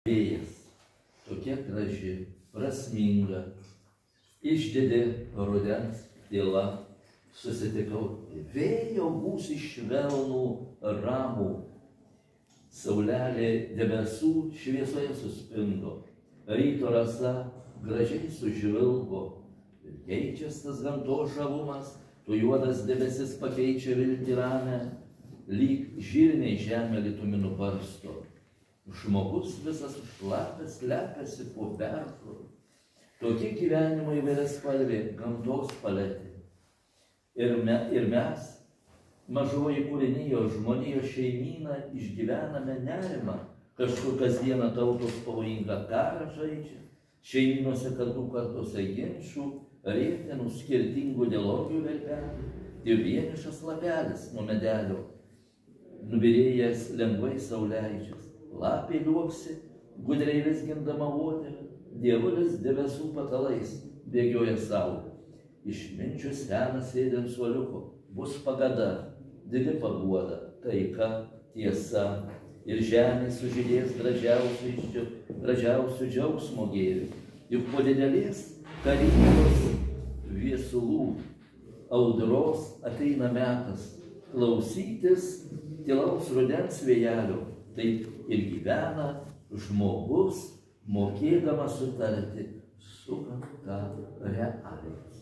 Vėjas, tokia graži, prasminga, išdidi rudens tyla, susitikau vėjo gūsį švelnų ramų, saulelė debesų šviesoje suspindo, ryto rasa gražiai sužvilgo, ir keičias tas gamtos žavumas, tu juodas debesis pakeičia viltį ramę, lyg žirniai žemė litumi nubarsto. Žmogus visas šlapias slepiasi po beržu. Tokie gyvenimo įvairiaspalvė gamtos paletė. Ir mes, mažoji kūrinijos žmonijos šeimyna, išgyvename nerimą. Kažkur kasdieną tautos pavojingą karą žaidžia. Šeimynose kartose ginčų, rėtenų skirtingų ideologijų verpelių. Ir vienišas lapelis nuo medelio, nubyrėjęs lengvai sau leidžias. Lapė liuoksi, gudriai vizgindama uodegą, dievulis debesų patalais bėgioja saulė. Išminčius senas sėdi ant suoliuko, bus pagada, didi paguoda, taika, tiesa, ir žemė sužydės gražiausių džiaugsmo gėrių. Juk po didelės karybos viesulų audros ateina metas klausytis tylaus rudens vėjelio. Taip ir gyvena žmogus, mokėdamas sutarti su gamta realiais.